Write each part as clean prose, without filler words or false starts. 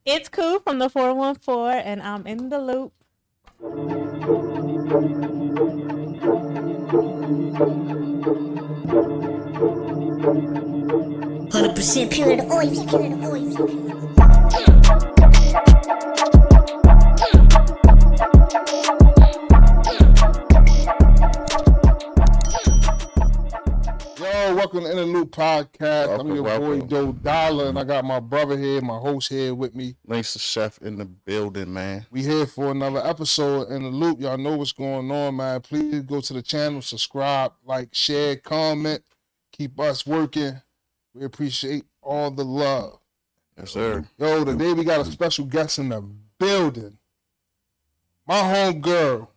It's Koo from the 414, and I'm in the loop. 100% pure the oil. Yo, welcome to In the Loop Podcast. I'm Welcome, your boy welcome. Joe Dollar, and I got my brother here, my host here with me. Thanks to Chef in the building, man. We here for another episode in the Loop. Y'all know what's going on, man. Please go to the channel, subscribe, like, share, comment. Keep us working. We appreciate all the love. Yes, sir. Yo, today we got a special guest in the building. My home girl,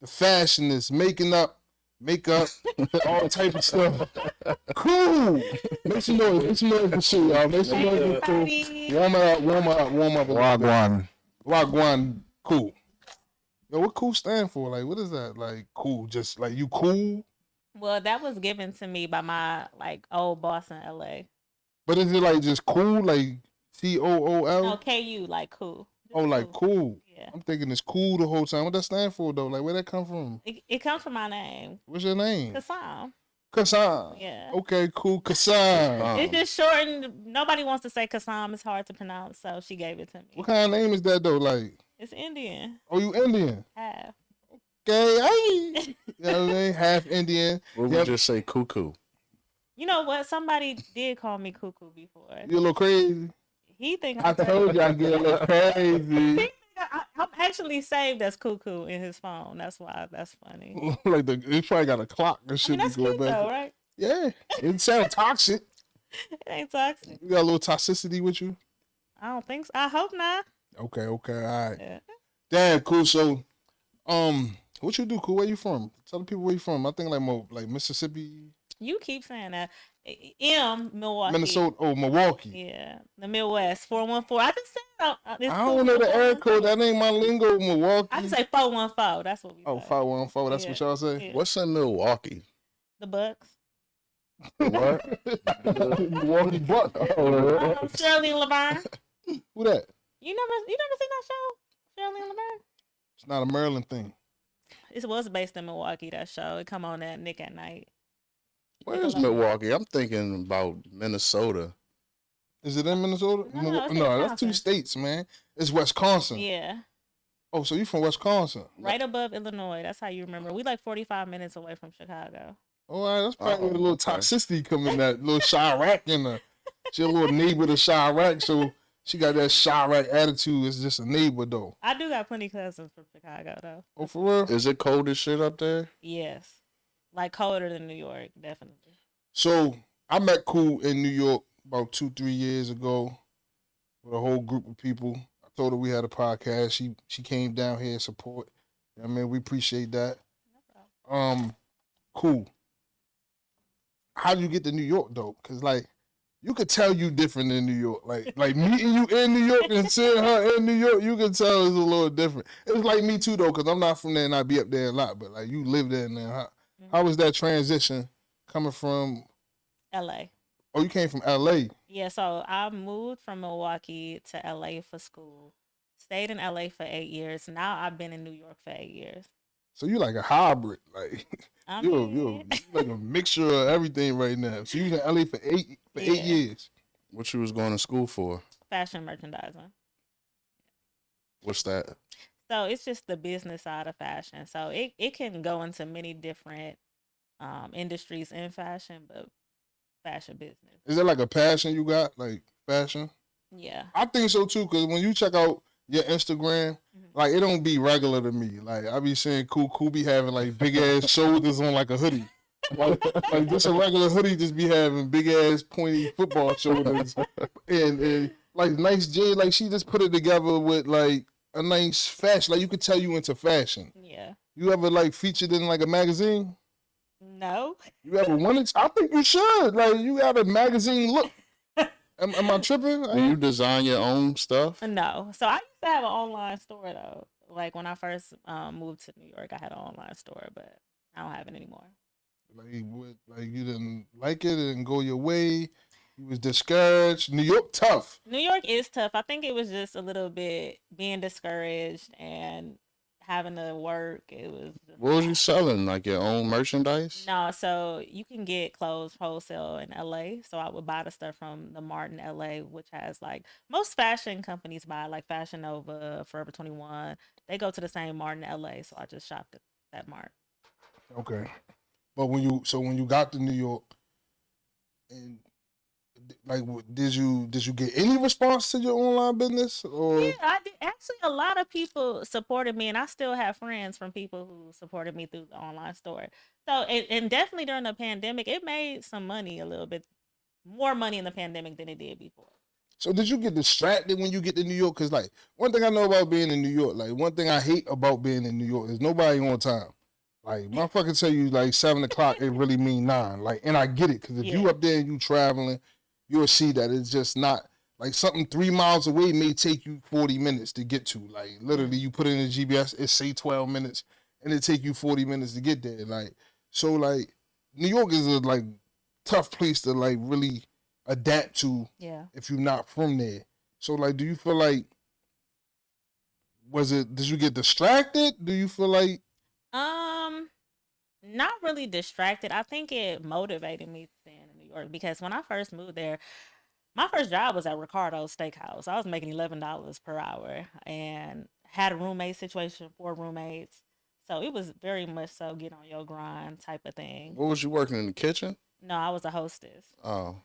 the fashionist, makeup, all type of stuff. Cool. Make some noise. Make some noise for shit, y'all. Make some noise for cool. Warm up. Wagwan. Wagwan. Cool. Yo, what cool stand for? Like, what is that? Like, cool. Just like you cool? Well, that was given to me by my old boss in LA. But is it like just cool? Like COOL? No, KU, like cool. Just Oh, like cool. Yeah. I'm thinking it's cool the whole time. What that stand for though? Like, where that come from? It comes from my name, What's your name? Kasam. Kassan. Yeah. Okay, cool. Kassan. It's just shortened. Nobody wants to say Kasam. It's hard to pronounce, so she gave it to me. What kind of name is that though? Like, It's Indian. oh, you Indian? Half. Okay, you know what I mean? Half Indian. What would just say Koo Koo? You know what? Somebody did call me Koo Koo before. You a little crazy. He think I told you I get a little crazy. I'm actually saved as Koo Koo in his phone. That's why. That's funny. Like he probably got a clock and I shit mean, that's be going cute back. though, right? Yeah, it sounds toxic. It ain't toxic. You got a little toxicity with you. I don't think so. I hope not. Okay, all right. Yeah. Damn, cool. So, what you do? Cool. Where you from? Tell the people where you from. I think like Mississippi, You keep saying that. Milwaukee. Minnesota. Oh, Milwaukee. Yeah, the Midwest. 414. I just said. I don't know the air code. That ain't my lingo. Milwaukee. I just say 414. That's what we. Oh, say. 514. That's Yeah. what y'all say. Yeah. What's in Milwaukee? The Bucks. What? Milwaukee Bucks. Oh, Shirley and Laverne. who that? You never seen that show? Shirley and Laverne. It's not a Maryland thing. It was based in Milwaukee. That show. It come on at Nick at Night. Where's Milwaukee? I'm thinking about Minnesota. Is it in Minnesota? No, it's in That's two Wisconsin. states, man. It's Wisconsin. Yeah. Oh, so you from Wisconsin? Right above Illinois. That's how you remember. We like 45 minutes away from Chicago. All right, that's probably where a little okay. toxicity come in, that little Chirac in her. She a little neighbor to Chirac, so she got that Chirac attitude. It's just a neighbor, though. I do got plenty cousins from Chicago, though. Oh, for real? Is it cold as shit up there? Yes. Like colder than New York, definitely. So I met Koo in New York about 2-3 years ago with a whole group of people. I told her we had a podcast. She came down here to support. I mean, we appreciate that. No problem. Cool. How do you get to New York though? Cause like you could tell you different in New York. Like meeting you in New York and seeing her in New York, you can tell it's a little different. It was like me too though, cause I'm not from there and I be up there a lot. But like you live there now. How was that transition coming from? LA. Oh, you came from LA. Yeah, so I moved from Milwaukee to LA for school. Stayed in LA for 8 years. Now I've been in New York for 8 years. So you like a hybrid, like I you mean, like a mixture of everything right now. So you was in LA for eight Yeah. years. What you was going to school for? fashion merchandising. What's that? So it's just the business side of fashion. So it can go into many different industries in fashion, but fashion business. Is that like a passion you got, like fashion? Yeah. I think so too, because when you check out your Instagram, like it don't be regular to me. Like I be seeing Koo be having like big ass shoulders on like a hoodie. Like just a regular hoodie just be having big ass pointy football shoulders and like nice jeans. Like she just put it together with like a nice fashion. Like you could tell you into fashion. Yeah. You ever like featured in like a magazine? No. You ever wanted? I think you should. Like you got a magazine look. Am I tripping? Do you design your own stuff? No. So I used to have an online store though. Like when I first moved to New York, I had an online store, but I don't have it anymore. Like you didn't like it and go your way. You was discouraged. New York tough. New York is tough. I think it was just a little bit being discouraged and having to work. It was just What a was you lot. selling? Like your own merchandise? No, so you can get clothes wholesale in LA. So I would buy the stuff from the Mart in LA, which has like most fashion companies buy, like Fashion Nova, Forever 21. They go to the same Mart in LA. So I just shopped at that Mart. Okay. But when you got to New York, and like, did you get any response to your online business Yeah, or? I did. Actually, a lot of people supported me, and I still have friends from people who supported me through the online store. So, and definitely during the pandemic, it made some money, a little bit more money in the pandemic than it did before. So did you get distracted when you get to New York? Cause like one thing I know about being in New York, like one thing I hate about being in New York is nobody on time. Like motherfucker tell you like 7 o'clock, it really mean 9. Like, and I get it, cause if you Yeah. up there and you traveling, you'll see that it's just not like something 3 miles away may take you 40 minutes to get to. Like literally, you put in the GPS, it say 12 minutes, and it take you 40 minutes to get there. Like so, like New York is a like tough place to like really adapt to Yeah. if you're not from there. So like, do you feel like did you get distracted? Do you feel like Um, Not really distracted. I think it motivated me staying in New York because when I first moved there, my first job was at Ricardo's Steakhouse. I was making $11 per hour and had a roommate situation, 4 roommates. So it was very much so get on your grind type of thing. What was you working in the kitchen? No, I was a hostess. Oh,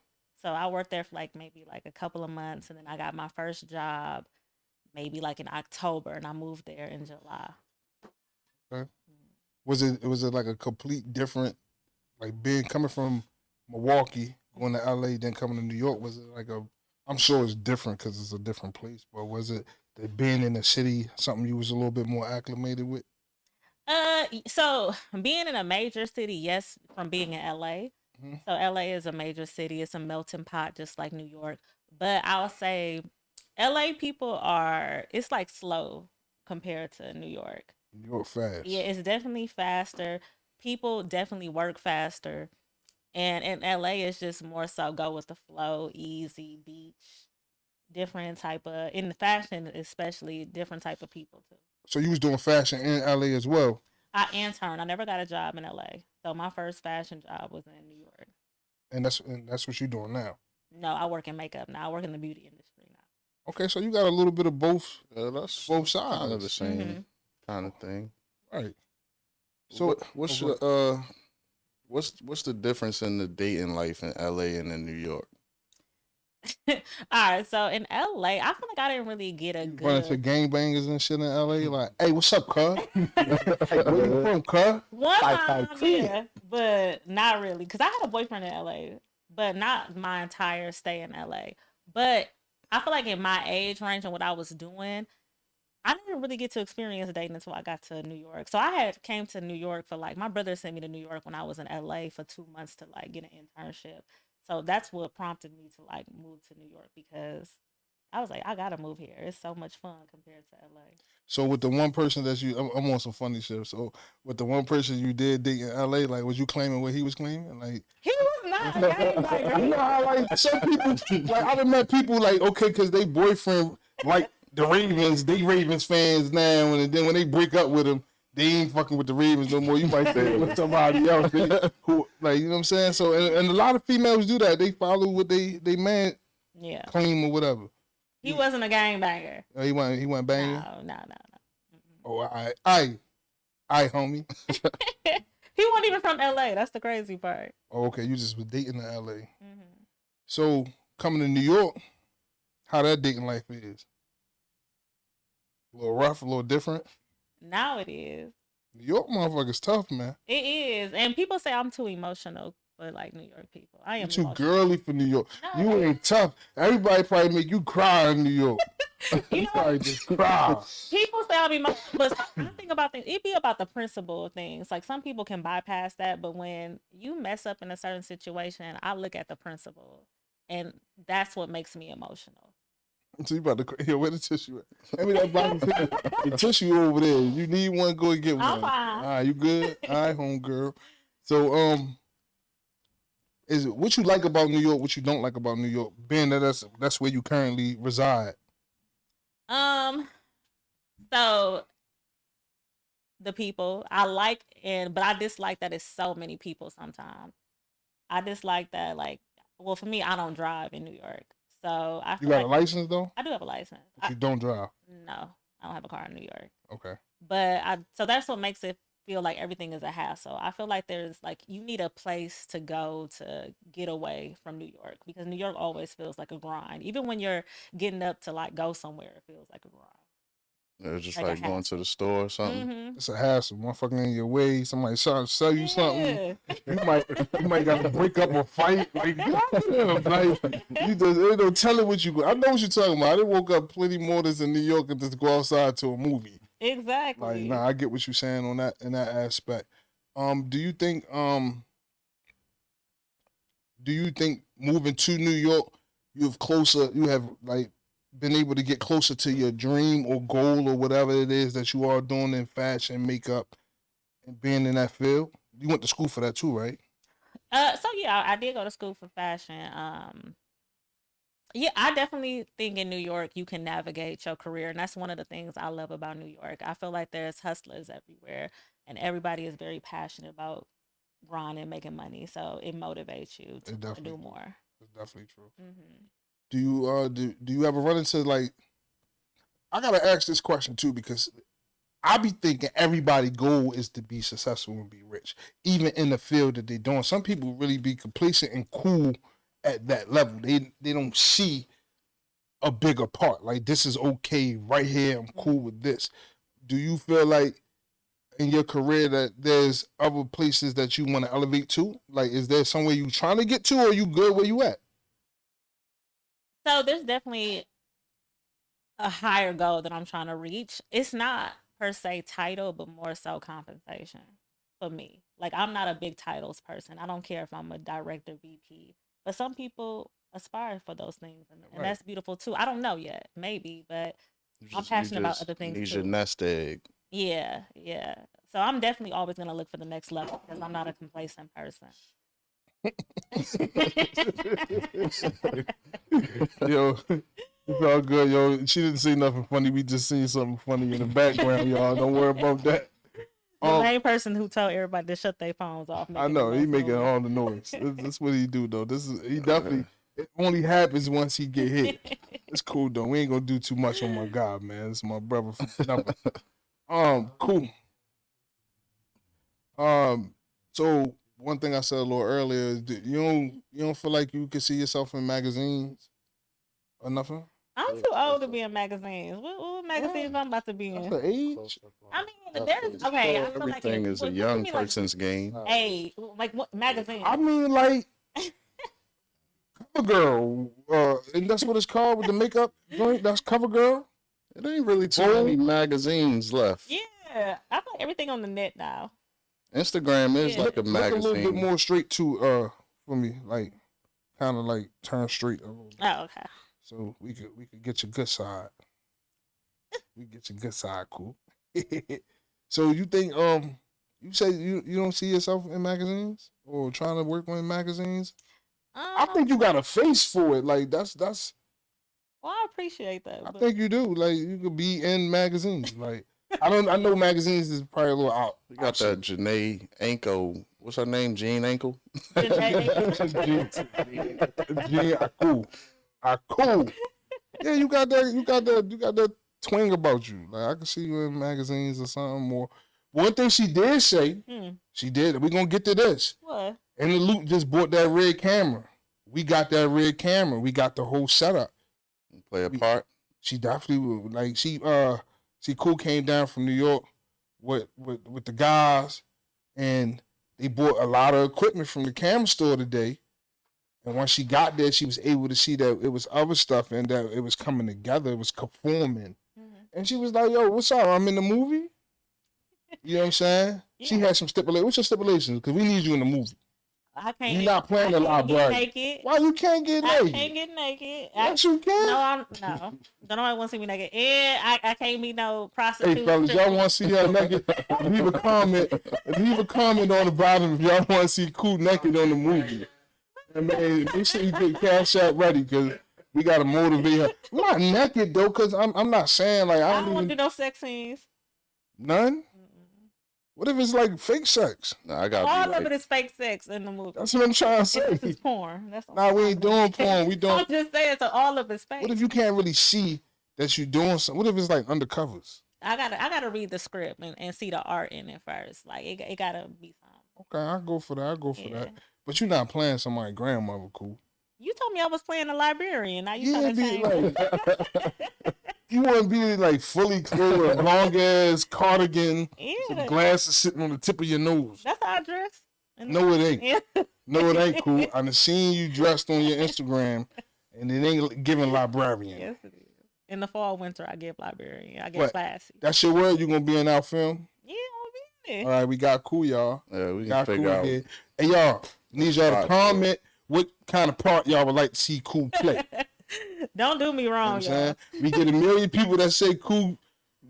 So I worked there for like maybe like a couple of months and then I got my first job maybe like in October and I moved there in July. okay. Was it like a complete different like being coming from Milwaukee going to LA then coming to New York? Was it like a I'm sure it's different because it's a different place, but was it that being in the city something you was a little bit more acclimated with? So being in a major city, yes, from being in LA. Mm-hmm. So LA is a major city. It's a melting pot, just like New York. But I'll say, LA people are. It's like slow compared to New York. New York Yeah, fast. it's definitely faster. People definitely work faster. And in LA, it's just more so go with the flow, easy, beach, different type of in the fashion, especially different type of people too. So you was doing fashion in LA as well, I interned. I never got a job in LA. So my first fashion job was in New York. and that's what you're doing now. No, I work in makeup now. I work in the beauty industry now. Okay, so you got a little bit of both that's both kind of the sides, same kind of thing. right? So So what's okay. your what's the difference in the dating life in LA and in New York? All right, so in LA, I feel like I didn't really get a You run into good gangbangers and shit in LA, like, hey, what's up, cuz? Like, where you from, cuz? one Like, time, creep. yeah, but not really, because I had a boyfriend in LA, but not my entire stay in LA. But I feel like in my age range and what I was doing, I didn't really get to experience dating until I got to New York. So I had came to New York for like my brother sent me to New York when I was in LA for 2 months to like get an internship. So that's what prompted me to like move to New York because I was like, I gotta move here. It's so much fun compared to LA. So with the one person that I'm on some funny shit. So with the one person you did date in LA, like, was you claiming what he was claiming? Like, He was not a you know gangbanger. how like some people, like I've met people like okay, because they boyfriend like the Ravens, they Ravens fans now, and then when they break up with them, they ain't fucking with the Ravens no more. You might say it with somebody else who, like, you know what I'm saying. So and a lot of females do that. They follow what they man Yeah, claim or whatever. he wasn't a gangbanger. He went banging. No, no, no, no. Oh, I, homie. He wasn't even from LA. That's the crazy part. Oh, okay, you just was dating in LA. Hmm. So coming to New York, how that dating life is? A little rough, a little different. Now it is. New York motherfuckers tough, man. It is, and people say I'm too emotional for like New York people. I You am too emotional. girly for New York. No, You ain't tough. Everybody probably make you cry in New York. you You know, probably just cry. people say I'll be emotional, but I think about things. It be about the principle of things. Like some people can bypass that, but when you mess up in a certain situation, I look at the principle, and that's what makes me emotional. So you about to here? Where the tissue at? Hand me that bottle tissue. The tissue over there. You need one? Go and get one. I'm All fine. right, you good? All right, homegirl. So is what you like about New York, what you don't like about New York, being that that's where you currently reside. Um, so the people I like, but I dislike that it's so many people sometimes. I dislike that, like, well, for me, I don't drive in New York, so I You feel got a like license though, I do have a license. but you don't drive. No, I don't have a car in New York. Okay. But so that's what makes it feel like everything is a hassle. I feel like there's like you need a place to go to get away from New York because New York always feels like a grind. Even when you're getting up to like go somewhere, it feels like a grind, It's just like a like going to the hassle. store or something. Mm-hmm. It's a hassle. Motherfucking in your way. Somebody trying to sell you something. Yeah. You might got to break up a fight. Like, goddamn, like you just ain't no telling what you. I know what you're talking about. I done woke up plenty mornings in New York and just go outside to a movie. Like, Exactly. nah, I get what you're saying on that in that aspect. Do you think moving to New York, you have like been able to get closer to your dream or goal or whatever it is that you are doing in fashion, makeup, and being in that field? You went to school for that too, right? So yeah, I did go to school for fashion. Yeah, I definitely think in New York you can navigate your career, and that's one of the things I love about New York. I feel like there's hustlers everywhere, and everybody is very passionate about grinding, making money. So it motivates you to It want to definitely do do. more. It's definitely true. Hmm. Do you ever run into like I gotta ask this question too because I be thinking everybody goal is to be successful and be rich, even in the field that they're doing. Some people really be complacent and cool at that level. They don't see a bigger part. Like this is okay right here. I'm cool with this. Do you feel like in your career that there's other places that you want to elevate to? Like, is there somewhere you trying to get to, or you good where you at? So there's definitely a higher goal that I'm trying to reach. It's not per se title, but more so compensation for me. Like I'm not a big titles person. I don't care if I'm a director, VP, but some people aspire for those things, and Right. that's beautiful too. I don't know yet, maybe, but I'm You passionate about just other things need your too. nest egg. Yeah, yeah. So I'm definitely always gonna look for the next level because I'm not a complacent person. Yo, it's all good, yo. She didn't say nothing funny. We just seen something funny in the background, y'all. Don't worry about that. The Um, main person who told everybody to shut their phones off, I making the know he most making noise. all the noise. That's what he do though. He definitely. It only happens once he get hit. It's cool though. We ain't gonna do too much on my guy, man. It's my brother from nothing. Cool. Um, so one thing I said a little earlier is that you don't feel like you can see yourself in magazines or nothing. I'm too old to be in magazines. What What? magazines I'm about to be That's in? the age. I mean, there's okay. I feel like Everything is a what you young mean like person's game. like what magazine? I mean, like Cover Girl, and that's what it's called with the makeup joint. That's Cover Girl. It ain't really too many magazines left. Yeah, I feel like everything on the net now. Instagram is Yeah. like a Look a little bit magazine. more straight to for me, like kind of like turn straight a little bit, Oh, okay. so we could get your good side. We get your good side, cool. So you think you say you don't see yourself in magazines or trying to work on magazines? I Um, think you got a face for it. Like that's well, I appreciate I that, but think you do. Like you could be in magazines. Like I don't. I know magazines is probably a little out. We got that Janae Ankle. What's her name? Jean Ankle. Janae, Gee, I cool. Yeah, you got that. You got that twang about you. Like I can see you in magazines or something more. One thing she did say, she did. We gonna get to this. what? And the Luke just bought that red camera. We got that red camera. We got the whole setup. Play a part. She definitely would. Like she Koo came down from New York with the guys, and they bought a lot of equipment from the camera store today. And once she got there, she was able to see that it was other stuff and that it was coming together. It was conforming. And she was like, "Yo, what's up? I'm in the movie." You know what I'm saying? She Yeah. had some stipulations. What's your stipulations? Because we need you in the movie. I can't. You're not playing I a can't lot, get bro. naked. Why you can't get I naked? can't get naked. Yes, you can. No, no. Don't nobody want to see me naked. And I can't be no prostitute. Hey, fellas, y'all want to see her naked? Leave a comment. Leave a comment on the bottom if y'all want to see Koo naked on the movie. And man, make sure you get Cash App ready because we gotta motivate her. I'm not naked though, cause I'm not saying like I I don't don't want to even do no sex scenes. none. What if it's like fake sex? Nah, I gotta be All of like, it is fake sex in the movie. That's what I'm trying to And this say. is porn. That's all Nah, we I'm ain't doing porn. We doing. I'm just saying, so all of it's fake. What if you can't really see that you're doing something? What if it's like undercovers? I gotta read the script and see the art in it first. Like it gotta be something. Okay, I go for that. I go for Yeah. that. But you're not playing somebody's grandmother, cool. You told me I was playing a librarian. Now you Yeah, trying to be change. like you want to be like fully clothed with a long ass cardigan, some Yeah, glasses sitting on the tip of your nose. that's how I dress. No, it ain't. Yeah. No, it ain't cool. I done seen you dressed on your Instagram, and it ain't giving librarian. Yes, it is. In the fall, winter, I get librarian. I get What? classy. That's your word. You gonna be in our film? Yeah, I'll be in All it. right, we got cool, y'all. yeah, we can Got figure cool out. here. Hey, y'all, need y'all to Spot. comment what kind of part y'all would like to see Cool play. Don't do me You know what wrong, I'm y'all. saying? We get a million people that say Cool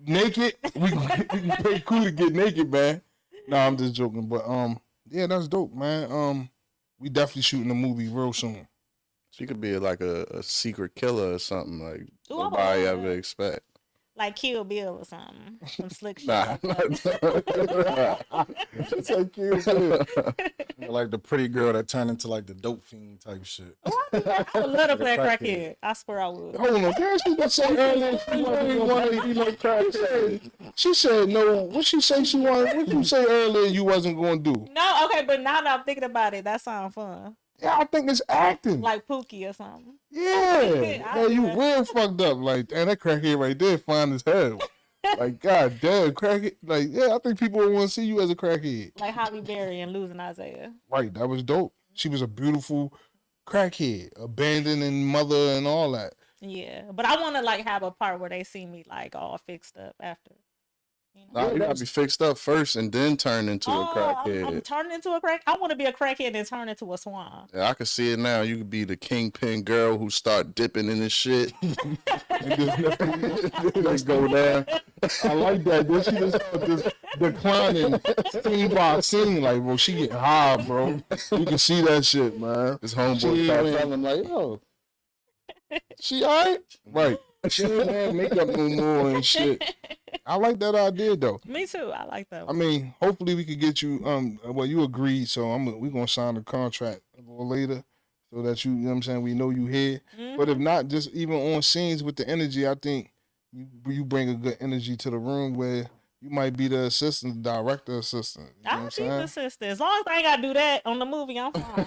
naked. We can pay Cool to get naked, man. Nah, I'm just joking, but yeah, that's dope, man. We definitely shooting a movie real soon. She could be like a secret killer or something like Ooh, I would nobody love ever that. expect. Like Kill Bill or something. Some slick shit. Nah, It's like Kill Bill. Like the pretty girl that turned into like the dope fiend type shit. I would love to play a Crackhead. crackhead. I swear I would. Hold on, did she just say earlier she wasn't want to be like crackhead? She said no. What she say she wanted? What you say earlier you wasn't going to do? No, okay, but now that I'm thinking about it, that sounds fun. Yeah, I think it's acting. Like Pookie or something. Yeah, I man, you do that. real fucked up. Like, damn, that crackhead right there fine as hell. Like, god damn, crackhead. Like, yeah, I think people want to see you as a crackhead. Like Holly Berry and Losing Isaiah. Right, that was dope. She was a beautiful crackhead, abandoning mother and all that. Yeah, but I want to like have a part where they see me like all fixed up after. You know? nah, you gotta be fixed up first and then turn into a I'm crackhead. turning into a crack. I want to be a crackhead and turn into a swan. Yeah, I can see it now. You could be the kingpin girl who start dipping in this shit. Let's go down. I like that. Then she just start just declining scene by scene. Like, bro, she getting high, bro. You can see that shit, man. His homeboy She start ain't- telling him like, yo, She alright? Right. She ain't have makeup no more and shit. I like that idea though. Me too. I like that I one. mean, hopefully we could get you well you agreed, so we're gonna sign the contract a little later so that you know what I'm saying, we know you here. But if not, just even on scenes with the energy, I think you bring a good energy to the room where you might be the assistant, the director assistant. You know what I'll I'm be saying? the sister. As long as I ain't gotta do that on the movie, I'm fine.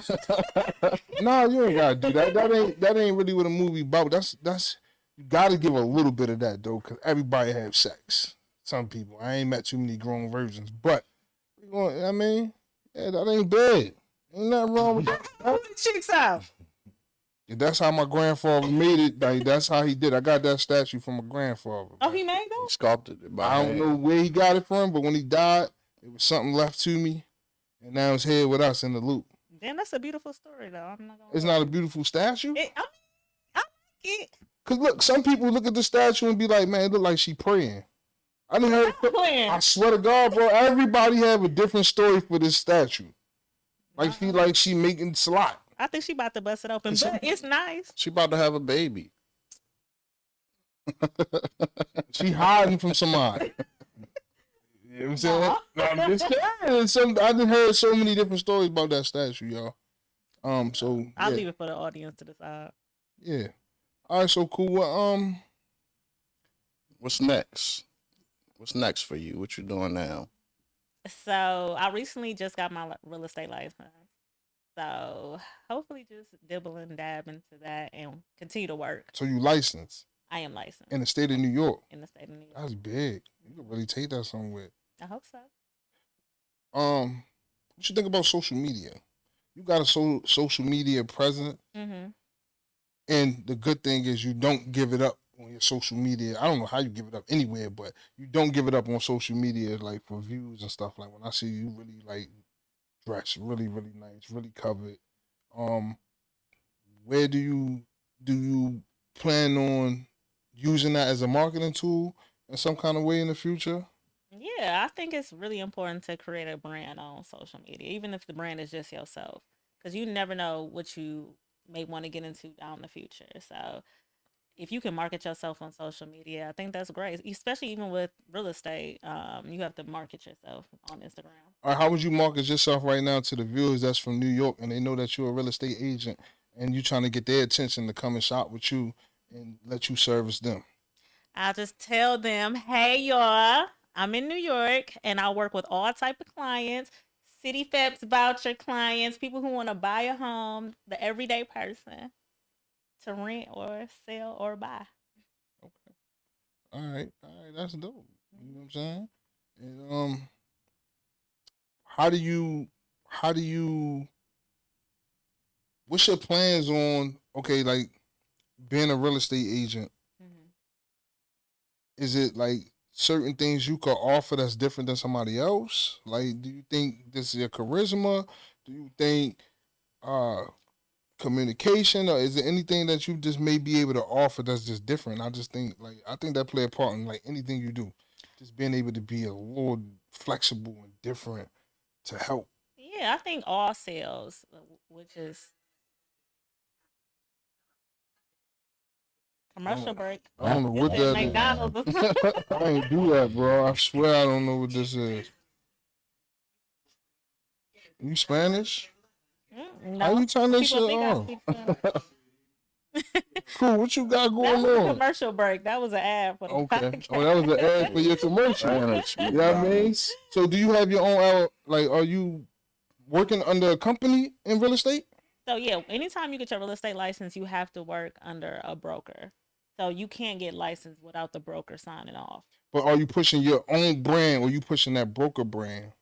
No, you ain't gotta do that. That ain't really what a movie about. That's you gotta give a little bit of that though, cause everybody have sex. Some people. I ain't met too many grown virgins, but I mean, yeah, that ain't bad. Ain't nothing wrong with that. Pull the chicks out. And that's how my grandfather made it. Like that's how he did. I got that statue from my grandfather. Oh, man. he made he that? sculpted it by I don't hand. know where he got it from, but when he died, it was something left to me, and now it's here with us in the loop. Damn, that's a beautiful story though. I'm not gonna. It's not a beautiful statue. I like it. Cause look, some people look at the statue and be like, "Man, it look like she praying." I didn't heard. Stop playing. I swear to God, bro, everybody have a different story for this statue. Like she making slot. I think she about to bust it open, but it's nice. She about to have a baby. She hiding from somebody. You know what I'm saying? No, I'm just saying. I done heard so many different stories about that statue, y'all. So I'll yeah, leave it for the audience to decide. yeah. All right, so cool. Well, What's next? What's next for you? What you doing now? So I recently just got my real estate license. So hopefully just dibble and dab into that and continue to work. so you licensed I am licensed in the state of New York. in the state of New York. That's big. You could really take that somewhere. I hope so. What you think about social media? You got a social media presence, Mm-hmm. and the good thing is you don't give it up on your social media. I don't know how you give it up anywhere, but you don't give it up on social media like for views and stuff. Like when I see you really like dressed really, really nice, really covered. Where do you plan on using that as a marketing tool in some kind of way in the future? Yeah, I think it's really important to create a brand on social media, even if the brand is just yourself. because you never know what you may want to get into down the future. So if you can market yourself on social media, I think that's great. Especially even with real estate, you have to market yourself on Instagram. Or how would you market yourself right now to the viewers that's from New York and they know that you're a real estate agent and you trying to get their attention to come and shop with you and let you service them? I'll just tell them, hey y'all, I'm in New York and I work with all type of clients, city FEPS voucher clients, people who want to buy a home, the everyday person to rent or sell or buy. Okay. All right, that's dope. You know what I'm saying? And how do you how do you what's your plans on okay, like being a real estate agent? Mm-hmm. Is it like certain things you could offer that's different than somebody else? Like, do you think this is your charisma? Do you think uh communication, or is there anything that you just may be able to offer that's just different? I think that play a part in like anything you do, just being able to be a little flexible and different to help. Yeah, I think all sales, which is I commercial don't, break. I don't know This what is that McDonald's or is. something. I ain't do that, bro. I swear I don't know what this is. You Spanish? How No, you turn this people shit think I on? speak Spanish. Cool. What you got That going was a on? commercial break. That was an ad for the Okay. Oh, that was the ad for podcast. your commercial. Spanish, You know what I mean? McDonald's. So do you have your own like are you working under a company in real estate? So yeah, anytime you get your real estate license, you have to work under a broker. So you can't get licensed without the broker signing off. But are you pushing your own brand or you pushing that broker brand?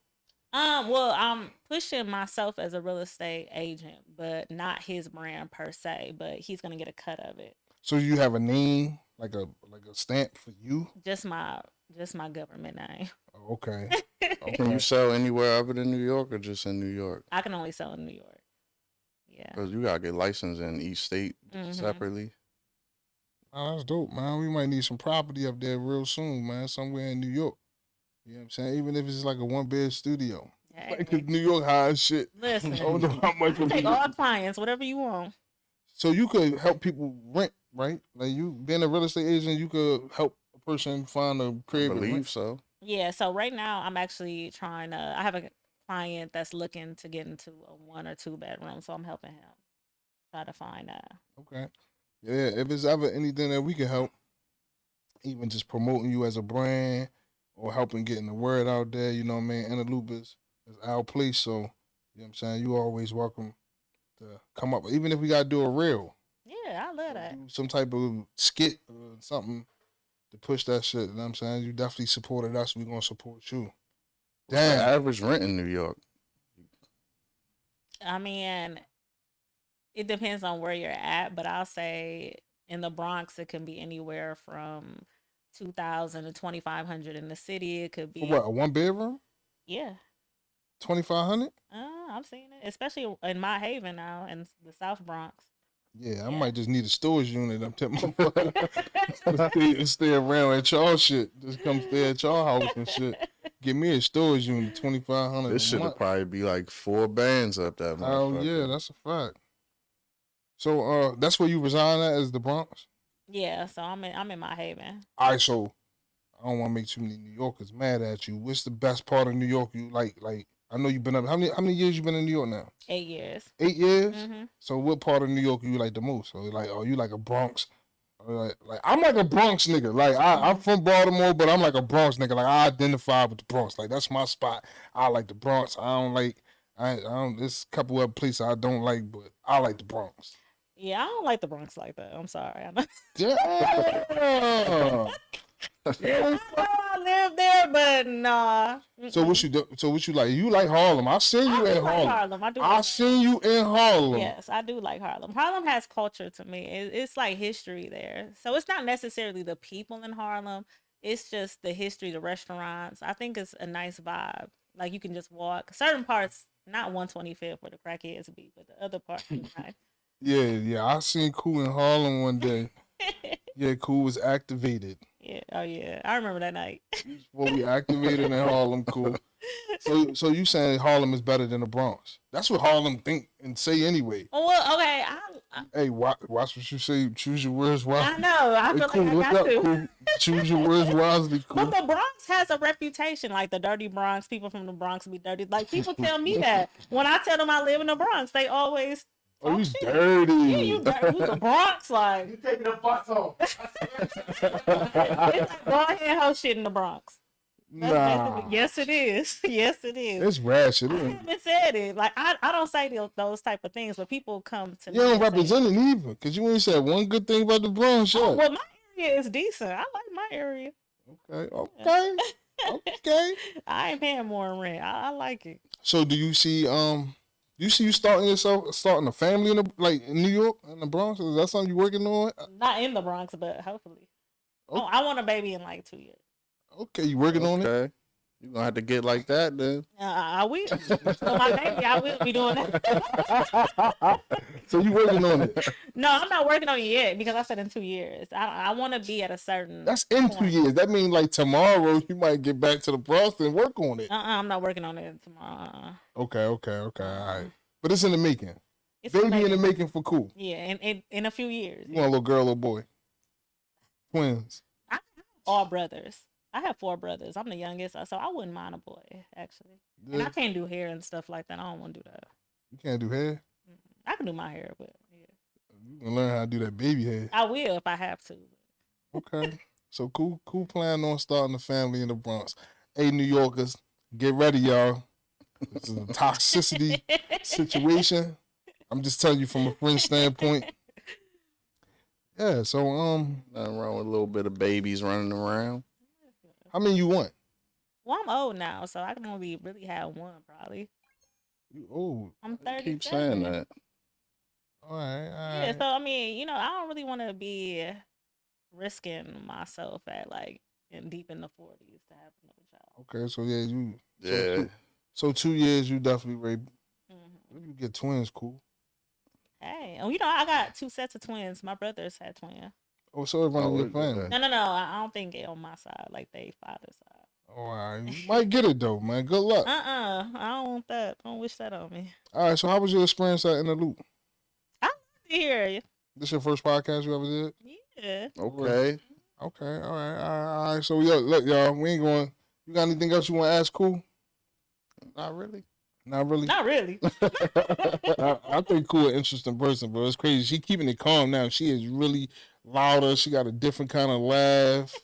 Well, I'm pushing myself as a real estate agent, but not his brand per se, but he's gonna get a cut of it. So you have a name, like a stamp for you? Just my just my government name. Oh, okay. Can you Okay. sell anywhere other than New York or just in New York? I can only sell in New York. Yeah. Because you gotta get licensed in each state Mhm. separately. Oh, that's dope, man. We might need some property up there real soon, man. Somewhere in New York. You know what I'm saying? Even if it's like a one bed studio. Like 'cause Hey, New York high as shit. I don't listen, know how much I would take be. all clients, whatever you want. So you could help people rent, right? Like you being a real estate agent, you could help a person find a I crib and rent. believe so. Yeah, so right now I'm actually trying to I have a client that's looking to get into a one or two bedroom, so I'm helping him try to find that. Okay. Yeah, if it's ever anything that we can help, even just promoting you as a brand or helping getting the word out there, you know what I mean? Interloop is our place. So, you know what I'm saying? You always welcome to come up. Even if we gotta do a reel Yeah, I love or that. do some type of skit or something to push that shit. You know what I'm saying? You definitely supported us. We're gonna support you. What's the Damn. average rent in New York? I mean, it depends on where you're at, but I'll say in the Bronx it can be anywhere from 2,000 to 2,500. In the city it could For what? be, A one bedroom? yeah. 2,500? I've seen it, especially in my Haven now in the South Bronx. Yeah, I Yeah. might just need a storage unit up there, motherfucker. Stay around at y'all shit. Just come stay at y'all house and shit. Give me a storage unit, 2,500 This a should month. probably be like 4 bands up that Oh yeah, motherfucker. that's a fact. So that's where you resign at, is the Bronx? Yeah, so I'm in my Haven. All right, so I don't want to make too many New Yorkers mad at you. What's the best part of New York you like? Like I know you've been up. How many years you been in New York now? 8 years. 8 years. Hmm. So what part of New York you like the most? So like, are you like a Bronx? Or like I'm like a Bronx nigga. Like I'm Hmm. from Baltimore, but I'm like a Bronx nigga. Like I identify with the Bronx. Like that's my spot. I like the Bronx. I don't like. I don't. There's a couple other places I don't like, but I like the Bronx. Yeah, I don't like the Bronx like that. I'm sorry. I know, Damn. Yeah. I live there, but nah. So what Mm-mm. you do? So what you like? You like Harlem? I seen I you do in like Harlem. Harlem. I do I like Harlem. seen you in Harlem. Yes, I do like Harlem. Harlem has culture to me. It's like history there. So it's not necessarily the people in Harlem. It's just the history, the restaurants. I think it's a nice vibe. Like you can just walk. Certain parts, not 125th where the crackheads be, but the other parts is nice. Yeah. I seen Koo in Harlem one day. Yeah, Koo was activated. Yeah. Oh yeah. I remember that night. Before we activated in Harlem, Koo. So you saying Harlem is better than the Bronx? That's what Harlem think and say anyway. Oh, well, okay. Hey, watch what you say. Choose your words I wisely. know. I Hey, feel cool. like I What's got up, to. cool? Choose your words wisely, But cool. the Bronx has a reputation, like the dirty Bronx. People from the Bronx be dirty. Like people tell me that when I tell them I live in the Bronx, they always Oh, talk you shit. Yeah, dirty. you dirty. You the Bronx, like You taking the box off. it's like go ahead, hoe shit in the Bronx. That's basically Nah, yes, it is. Yes, it is. it's ratchet. I haven't said it. Like I don't say those type of things, but people come to You me don't and say, represent it either, cause you ain't said one good thing about the Bronx "Oh, yet. well, my area is decent. I like my area. Okay, Yeah. okay, okay. I ain't paying more in rent. I like it. So do you see you starting a family in the like in New York in the Bronx? Is that something you working on? Not in the Bronx, but hopefully. Oh, Okay, I want a baby in like 2 years. okay, you working on it? Okay. You're gonna have to get like that then. I will. For my baby, I will be doing that. So you working on it? No, I'm not working on it yet because I said in 2 years. I want to be at a certain That's in 2 point. years. That means like tomorrow you might get back to the Bronx and work on it. I'm not working on it tomorrow. Okay, all right. But it's in the making. It's Baby in the amazing. making for cool. Yeah, in a few years. You want a little girl or boy? Twins. I have all brothers. I have 4 brothers. I'm the youngest, so I wouldn't mind a boy actually. And I can't do hair and stuff like that. I don't want to do that. You can't do hair. I can do my hair, but yeah, You can learn how to do that baby hair. I will if I have to. Okay. So cool plan on starting a family in the Bronx. Hey, New Yorkers, get ready, y'all. This is a toxicity situation. I'm just telling you from a friend standpoint. Yeah, so Nothing wrong with a little bit of babies running around. how many you want? Well, I'm old now, so I can only really have one probably. You old. I'm Keep 37. saying that. All right, all Yeah, right. so I mean, I don't really want to be risking myself at like deep in the 40s to have another child. Okay, so yeah, you Yeah. so 2 years you definitely ready. Hmm. If you get twins, cool. Hey, and I got 2 sets of twins. My brothers had twins. Oh, so everyone in Oh, your yeah. family. No. I don't think it on my side, like they father's side. Oh, all right. You might get it though, man. Good luck. I don't want that. Don't wish that on me. All right, so how was your experience at In the Loop? I like to hear you. This your first podcast you ever did? Yeah. Okay. Okay, all right. So look, y'all, we ain't going. You got anything else you want to ask? Cool? Not really. Not really. Not really. I think Cool an interesting person, bro. It's crazy. She keeping it calm now. She is really louder. She got a different kind of laugh.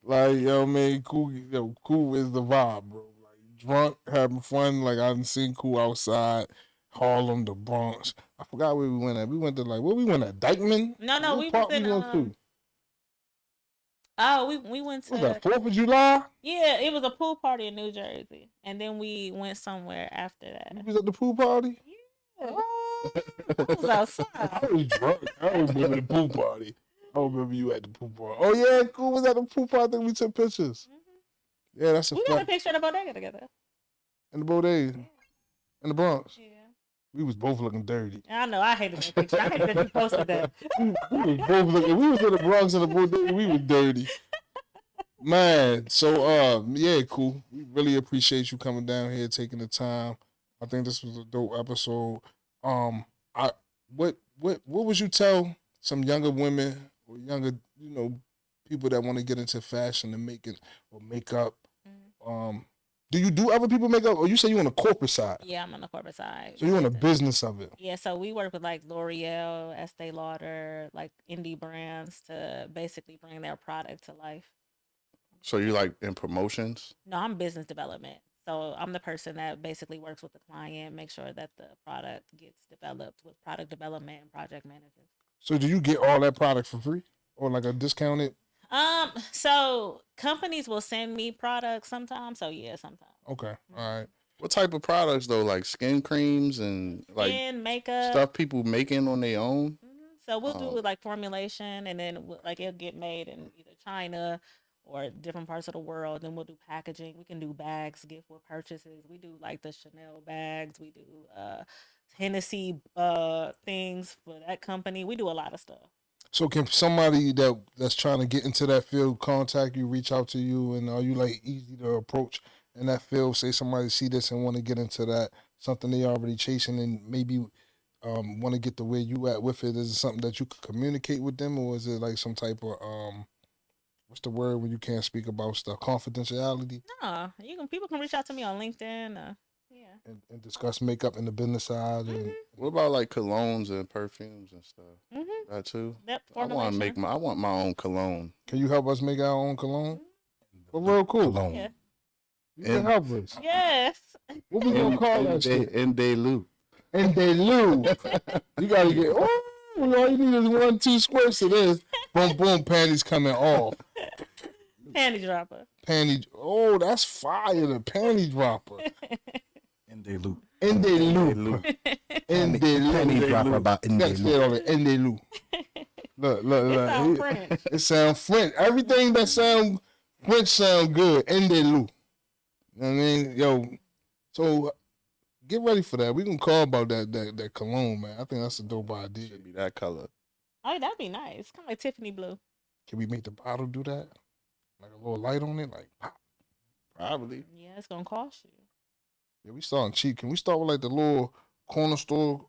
Like, man, Cool is the vibe, bro. Like drunk, having fun. Like I done seen Cool outside, Harlem, the Bronx. I forgot where we went at. We went to where we went at Dykeman. No, What we park was in we went to? oh, we went What was to that 4th of July? yeah, it was a pool party in New Jersey, and then we went somewhere after You that. was at the pool party? Yeah, Oh, I was I outside. was drunk. I don't remember the pool party. I don't remember you at the pool party. Oh yeah, Cool was at the pool party. I think we took pictures. Yeah, that's a We got a fact. picture of the bodega together. In the bodega, in the Bronx. Yeah. We was both looking dirty. I know. I hated that picture. I hated that you posted that. We was both looking. We was in the Bronx in the bodega. We was dirty. Man, so yeah, Cool. We really appreciate you coming down here, taking the time. I think this was a dope episode. I what would you tell some younger women or younger, people that want to get into fashion and making or makeup? Do you do other people makeup, or you say you on the corporate side? Yeah, I'm on the corporate side. So you on the business of it. Yeah, so we work with like L'Oreal, Estee Lauder, like indie brands to basically bring their product to life. So you like in promotions? No, I'm business development. So I'm the person that basically works with the client, make sure that the product gets developed with product development and project managers. So do you get all that product for free or like a discounted? So companies will send me products sometimes. So yeah, sometimes. Okay, all right. What type of products though? Like skin creams and like Skin, makeup. stuff people making on their own? So we'll do Oh. like formulation, and then like it'll get made in either China or different parts of the world. Then we'll do packaging. We can do bags, gift with purchases. We do like the Chanel bags. We do Hennessy things for that company. We do a lot of stuff. So can somebody that's trying to get into that field contact you, reach out to you, and are you like easy to approach in that field, say somebody see this and want to get into that, something they already chasing and maybe want to get to where you at with it, is it something that you could communicate with them, or is it like some type of what's the word when you can't speak about stuff, confidentiality, No, people can reach out to me on LinkedIn. Yeah. and discuss makeup and the business side and What about like colognes and perfumes and stuff? Mm-hmm. That too. That I want to formulation. make my. I want my own cologne. can you help us make our own cologne? But real cool. Cologne. Yeah. You can help us. Yes. What we gonna call that shit? In they loop. And they lose. You gotta get. Oh, all you need is 1-2 squirts of this. Boom, boom. Panties coming off. Panty dropper. Panty. Oh, that's fire. The panty dropper. And they loop. And they loop. And they Penny loop. drop about in they That's loop. it on it. And they loop. Look, It sound look. French. It sound French. Everything that sound French sound good. And they loop. You know what I mean? Yo, so get ready for that. We can call about that cologne, man. I think that's a dope idea. Should be that color. Oh, that'd be nice. Kind of like Tiffany blue. Can we make the bottle do that? Like a little light on it? Like, pop. Probably. Yeah, it's gonna cost you. Yeah, we starting cheap. Can we start with like the little corner store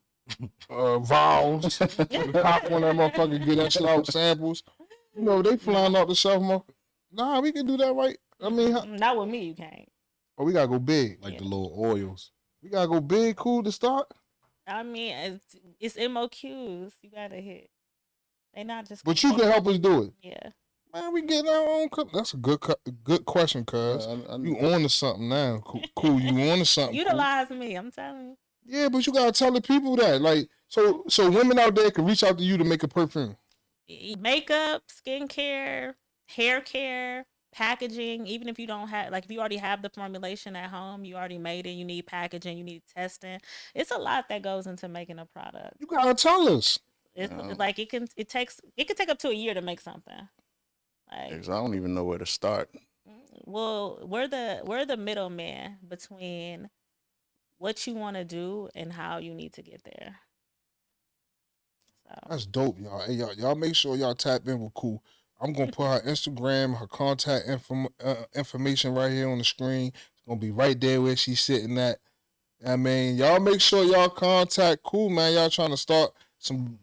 vials? We pop one of that motherfucker, get that shit out, samples. You know, they flying off the shelf, nah, we can do that, right? I mean, Not with me, you can't. oh, we gotta go big. Like the little oils. We gotta go big, cool to start. I mean, it's MOQs. You gotta hit. They not just. But you can help us do it. Yeah. Man, we getting our own cup. That's a good question, cuz. You on to something now. Cool, you on to something. Cool. Utilize me. I'm telling you. Yeah, but you gotta tell the people that. Like, so women out there can reach out to you to make a perfume. Makeup, skincare, hair care, packaging. Even if you don't have, like, if you already have the formulation at home, you already made it. You need packaging. You need testing. It's a lot that goes into making a product. You gotta tell us. It's like it can take up to a year to make something. Like, 'Cause I don't even know where to start. well, we're the middleman between what you want to do and how you need to get there. So That's dope, y'all. Hey, y'all make sure y'all tap in with Koo. I'm gonna put her Instagram, her contact information right here on the screen. It's gonna be right there where she's sitting at. I mean, y'all make sure y'all contact Koo, man. Y'all trying to start some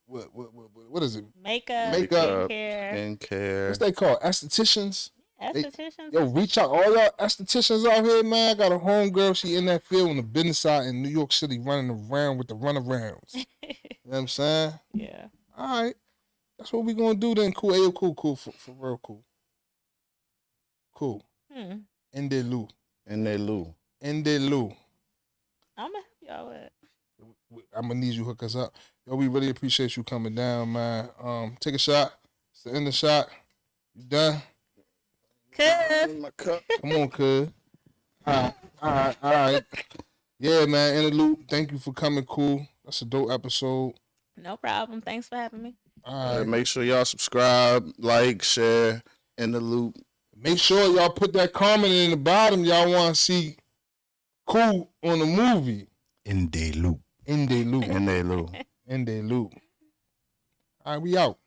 what is it? makeup, Makeup, skincare, What's they called? Estheticians. estheticians. Yo, reach out, all y'all estheticians out here, man. I got a homegirl. She in that field on the business side in New York City, running around with the runarounds. You know what I'm saying? Yeah. All right, that's what we gonna do then. Cool, hey, cool, for real, cool. In the loo, In they loop. in the loo. I'm gonna help y'all with. I'm gonna need you to hook us up. Yo, we really appreciate you coming down, man. Take a shot. It's the end of the shot. You done? Cuz. My cup. Come on, cuz. All right. Yeah, man. In the loop. Thank you for coming, Cool. That's a dope episode. No problem. Thanks for having me. All right. Make sure y'all subscribe, like, share. In the loop. Make sure y'all put that comment in the bottom. Y'all want to see Cool on the movie. In they loop. In they loop. In they loop. In they loop. All right, we out.